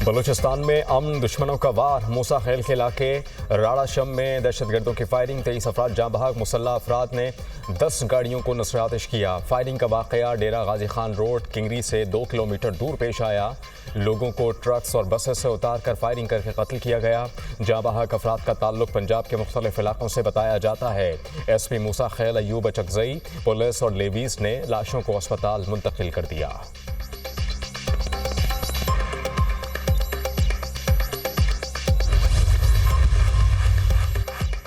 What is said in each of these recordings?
बलूचिस्तान में अमन दुश्मनों का वार। मूसा खेल के इलाके राड़ा शम में दहशतगर्दों की फायरिंग, 23 अफराद जाँ बहक। मुसल्लह अफराद ने 10 गाड़ियों को नस्र आतिश किया। फायरिंग का वाक़या डेरा गाजी खान रोड किंगरी से 2 किलोमीटर दूर पेश आया। लोगों को ट्रक्स और बसेस से उतार कर फायरिंग करके कत्ल किया गया। जाँ बहक अफराद का ताल्लुक पंजाब के मुख्तलिफ इलाकों से बताया जाता है। SP मूसा खेल अयूब अचकजई, पुलिस और लेवीज ने लाशों को अस्पताल मुंतकिल कर दिया।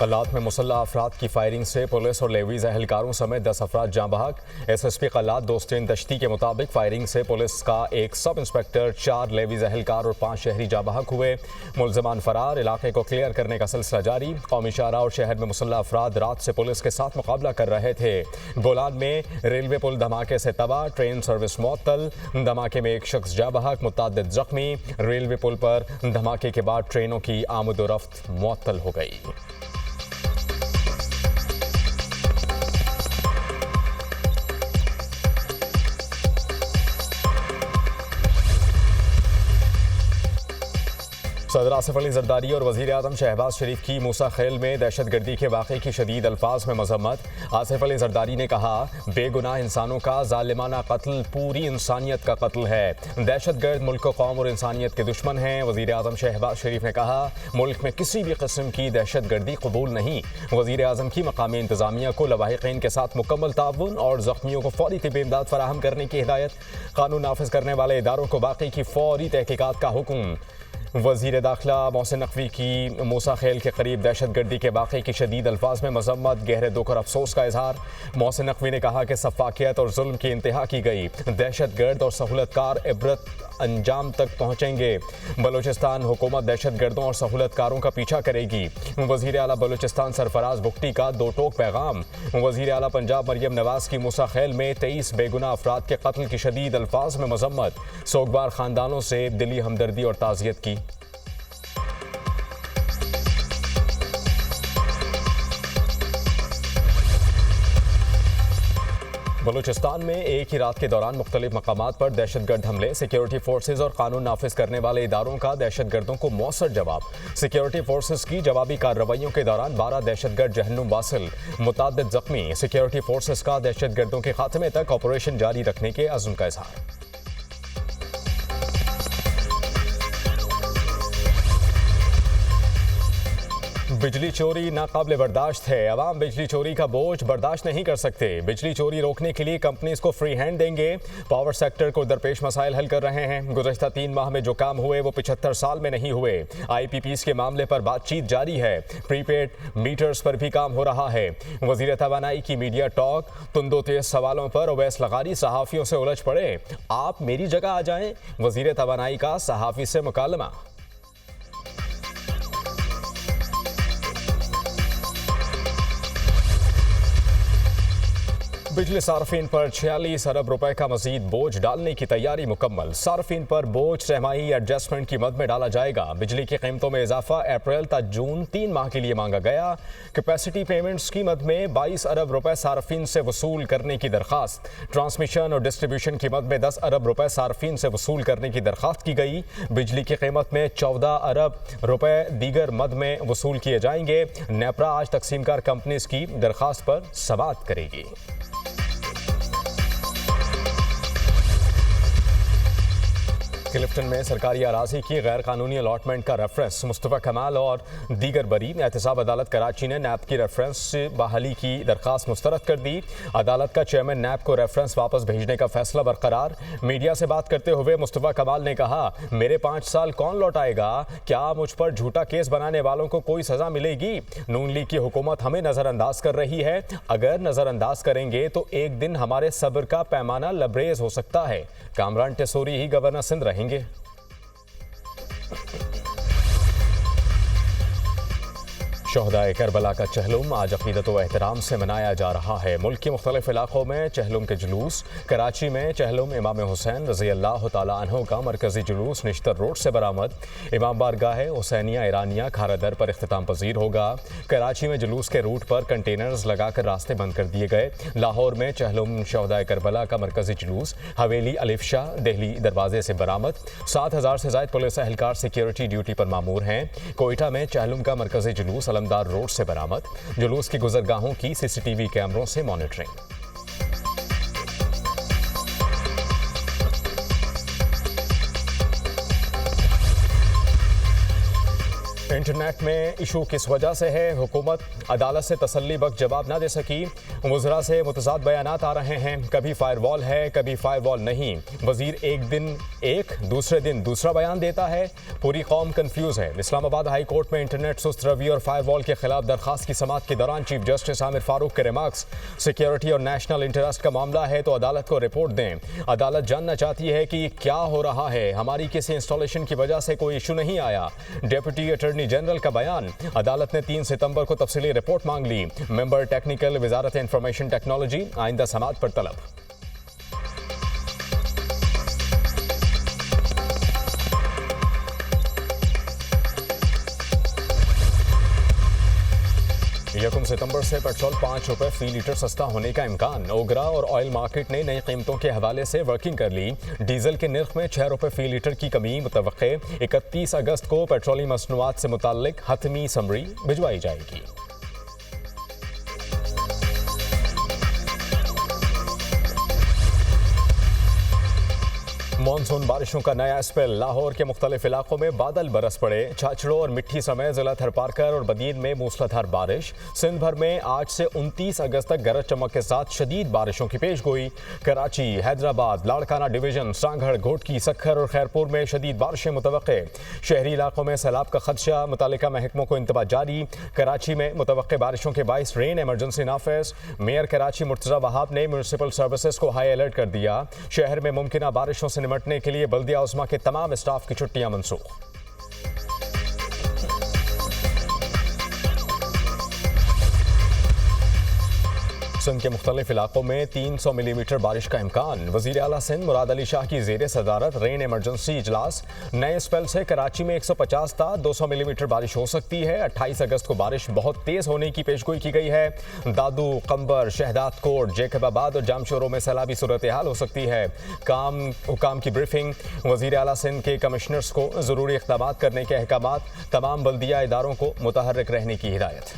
कल्लात में मुसल्लह अफराद की फायरिंग से पुलिस और लेवीज एहलकारों समेत 10 अफराद जाँ बहक। SSP कल्लात दोस्तीन दश्ती के मुताबिक फायरिंग से पुलिस का एक सब इंस्पेक्टर, 4 लेवीज एहलकार और 5 शहरी जाँ बहक हुए। मुलजमान फरार। इलाके को क्लियर करने का सिलसिला जारी। कौमी शाहरा और शहर में मुसल्लह अफराद रात से पुलिस के साथ मुकाबला कर रहे थे। बोलान में रेलवे पुल धमाके से तबाह, ट्रेन सर्विस मुअत्तल। धमाके में एक शख्स जाँ बहक, मुतअद्दिद जख्मी। रेलवे पुल पर धमाके के बाद ट्रेनों की आमद-ओ-रफ्त मुअत्तल हो गई। सदर आसिफ अली जरदारी और वज़ीर आज़म शहबाज शरीफ की मूसा खेल में दहशतगर्दी के वाक़े की शदीद अल्फाज में मज़म्मत। आसिफ अली जरदारी ने कहा, बेगुनाह इंसानों का ज़ालिमाना कत्ल पूरी इंसानियत का कत्ल है। दहशतगर्द मुल्क, कौम और इंसानियत के दुश्मन हैं। वज़ीर आज़म शहबाज शरीफ ने कहा, मुल्क में किसी भी किस्म की दहशतगर्दी कबूल नहीं। वज़ीर आज़म की मकामी इंतज़ामिया को लवाहिक़ीन के साथ मुकम्मल ताउन और ज़ख्मियों को फौरी तिब्बी इमदाद फराहम करने की हिदायत। कानून नाफिज करने वाले इदारों को बाकी की फौरी तहकीकात का हुक्म। वज़ीर दाखिला मोहसिन नकवी की मूसा खेल के करीब दहशतगर्दी के वाक़े की शदीद अल्फाज में मज़म्मत, गहरे दुख और अफसोस का इजहार। मोहसिन नकवी ने कहा कि सफ़ाकियत और जुल्म की इंतहा की गई। दहशतगर्द और सहूलतकार इबरत अंजाम तक पहुँचेंगे। बलूचिस्तान हुकूमत दहशतगर्दों और सहूलतकारों का पीछा करेगी। वज़ीर आला बलूचिस्तान सरफराज बुगटी का दो टोक पैगाम। वज़ीर आला पंजाब मरियम नवाज की मूसा खेल में 23 बेगुनाह अफराद के कत्ल की शदीद अल्फाज में मज़म्मत। सोगवार ख़ानदानों से दिली हमदर्दी और ताज़ियत की। बलूचिस्तान में एक ही रात के दौरान मुख्तलिफ मकामात पर दहशतगर्द हमले। सिक्योरिटी फोर्सेज और कानून नाफिज करने वाले इदारों का दहशतगर्दों को मौसर जवाब। सिक्योरिटी फोर्सेज की जवाबी कार्रवाइयों के दौरान 12 दहशतगर्द जहन्नुम वासिल, मुतअद्दिद जख्मी। सिक्योरिटी फोर्सेज का दहशतगर्दों के खात्मे तक ऑपरेशन जारी रखने के अज़्म का इज़हार। बिजली चोरी नाकाबिले बर्दाश्त है। अवाम बिजली चोरी का बोझ बर्दाश्त नहीं कर सकते। बिजली चोरी रोकने के लिए कंपनीज को फ्री हैंड देंगे। पावर सेक्टर को दरपेश मसाइल हल कर रहे हैं। गुज़श्ता 3 माह में जो काम हुए वो 75 साल में नहीं हुए। IPPs के मामले पर बातचीत जारी है। प्रीपेड मीटर्स पर भी काम हो रहा है। वज़ीर तवानाई की मीडिया टॉक। तुंदो तेज सवालों पर ओवैस लगारी सहाफ़ियों से उलझ पड़े। आप मेरी जगह आ जाएं। वज़ीर तवानाई का सहाफ़ी से मुकालमा। बिजली सार्फिन पर 46 अरब रुपए का मजीद बोझ डालने की तैयारी मुकम्मल। सार्फिन पर बोझ छमाही एडजस्टमेंट की मद में डाला जाएगा। बिजली की कीमतों में इजाफा अप्रैल तक जून 3 माह के लिए मांगा गया। कैपेसिटी पेमेंट्स की मद में 22 अरब रुपए सार्फिन से वसूल करने की दरख्वास्त। ट्रांसमिशन और डिस्ट्रीब्यूशन की मद में 10 अरब रुपए सार्फिन से वसूल करने की दरख्वास्त की गई। बिजली की कीमत में 14 अरब रुपए दीगर मद में वसूल किए जाएंगे। नेपरा आज तकसीमकार कंपनीज की दरख्वास्त पर समाअत करेगी। क्लिफ्टन में सरकारी अराजी की गैर कानूनी अलॉटमेंट का रेफरेंस। मुस्तफ़ा कमाल और दीगर बरी। एहतसाब अदालत कराची ने नैब की रेफरेंस बहाली की दरख्वास्त मुस्तरद कर दी। अदालत का चेयरमैन नैब को रेफरेंस वापस भेजने का फैसला बरकरार। मीडिया से बात करते हुए मुस्तफ़ा कमाल ने कहा, मेरे 5 साल कौन लौटाएगा? क्या मुझ पर झूठा केस बनाने वालों को कोई सजा मिलेगी? नून लीग की हुकूमत हमें नज़रअंदाज कर रही है। अगर नज़रअंदाज करेंगे तो एक दिन हमारे सब्र का पैमाना लबरेज हो सकता है। कामरान टेसोरी ही गवर्नर सिंध रहेंगे। शोहदाए करबला का चहलुम आज अकीदत व एहतराम से मनाया जा रहा है। मुल्क के मुख्तलिफ इलाकों में चहलुम के जुलूस। कराची में चहलुम इमाम हुसैन रज़ी अल्लाह तआला अन्हु का मरकजी जुलूस निश्तर रोड से बरामद। इमाम बारगाह हुसैनिया ईरानिया खारादर पर इख्तिताम पजीर होगा। कराची में जुलूस के रूट पर कंटेनर्स लगाकर रास्ते बंद कर दिए गए। लाहौर में चहलुम शोहदाए करबला का मरकजी जुलूस हवेली अलिफ शाह दिल्ली दरवाजे से बरामद। 7,000 से ज़ायद पुलिस एहलकार सिक्योरिटी ड्यूटी पर मामूर हैं। कोयटा में चहलुम का मरकजी जुलूस अलमदार रोड से बरामद। जुलूस की गुजरगाहों की सीसीटीवी कैमरों से मॉनिटरिंग। इंटरनेट में इशू किस वजह से है? हुकूमत अदालत से तसल्ली बख्श जवाब ना दे सकी। वज़रा से मुतज़ाद बयानात आ रहे हैं। कभी फायरवॉल है, कभी फायरवॉल नहीं। वज़ीर एक दिन एक, दूसरे दिन दूसरा बयान देता है। पूरी कौम कंफ्यूज है। इस्लामाबाद हाई कोर्ट में इंटरनेट सुस्त रवि और फायरवॉल के खिलाफ दरखास्त की समाअत के दौरान चीफ जस्टिस आमिर फारूक के रिमार्क्स, सिक्योरिटी और नेशनल इंटरेस्ट का मामला है तो अदालत को रिपोर्ट दें। अदालत जानना चाहती है कि क्या हो रहा है। हमारी किसी इंस्टॉलेशन की वजह से कोई इशू नहीं आया। डेप्यूटी अटॉर्नी जनरल का बयान। अदालत ने 3 सितंबर को तफसीली रिपोर्ट मांग ली। मेंबर टेक्निकल वजारत इंफॉर्मेशन टेक्नोलॉजी आइंदा समाअत पर तलब। यकम सितंबर से पेट्रोल 5 रुपए फी लीटर सस्ता होने का इम्कान। ओगरा और ऑयल मार्केट ने नई कीमतों के हवाले से वर्किंग कर ली। डीजल के निर्ख में 6 रुपए फी लीटर की कमी मुतवक्के। 31 अगस्त को पेट्रोलियम मसनूआत से मुताल्लिक हतमी समरी भिजवाई जाएगी। मानसून बारिशों का नया स्पेल। लाहौर के मुख्तलिफ इलाकों में बादल बरस पड़े। छाछड़ों और मिट्टी समेत जिला थरपारकर और बदीन में मूसलाधार बारिश। सिंध भर में आज से 29 अगस्त तक गरज चमक के साथ शदीद बारिशों की पेशगोई। कराची, हैदराबाद, लाड़काना डिवीजन, सांगड़, घोटकी, सखर और खैरपुर में शदीद बारिशें मुतवक्के। शहरी इलाकों में सैलाब का खदशा। मुतालिका महकमों को इंतबाह जारी। कराची में मुतवक्के बारिशों के बाइस रेन इमरजेंसी नाफिज। मेयर कराची मुर्तज़ा वहाब ने म्यूनिसिपल सर्विसेज को हाई अलर्ट कर दिया। शहर में मुमकिन बारिशों से निपटने के लिए बल्दिया उस्मा के तमाम स्टाफ की छुट्टियां मनसूख। सिंध के मुख्तलिफ इलाकों में 300 मिलीमीटर बारिश का इम्कान। वज़ीर आला सिंध मुराद अली शाह की ज़ेर सदारत रेन इमरजेंसी इजलास। नए स्पेल से कराची में 150 था 200 मिलीमीटर बारिश हो सकती है। 28 अगस्त को बारिश बहुत तेज़ होने की पेशगोई की गई है। दादू, कंबर, शहदाद कोट, जैकबाबाद और जामशोरों में सैलाबी सूरत हाल हो सकती है। हुकाम की ब्रीफिंग। वज़ीर आला सिंध के कमिश्नर्स को ज़रूरी इक़दाम करने के अहकामात। तमाम बल्दिया इदारों को मुतहर्रिक रहने की हिदायत।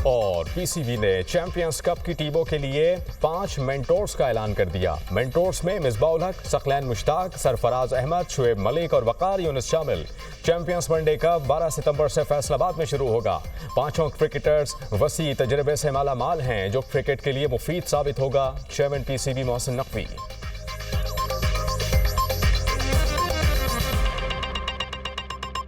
और पीसीबी ने चैंपियंस कप की टीमों के लिए 5 मेंटोर्स का ऐलान कर दिया। मेंटोर्स में मिसबाह उल हक, सकलैन मुश्ताक, सरफराज अहमद, शुएब मलिक और वकार यूनुस शामिल। चैंपियंस वनडे कप 12 सितंबर से फैसलाबाद में शुरू होगा। पांचों क्रिकेटर्स वसी तजर्बे से माला माल हैं जो क्रिकेट के लिए मुफीद साबित होगा। Chairman PCB Mohsin Naqvi.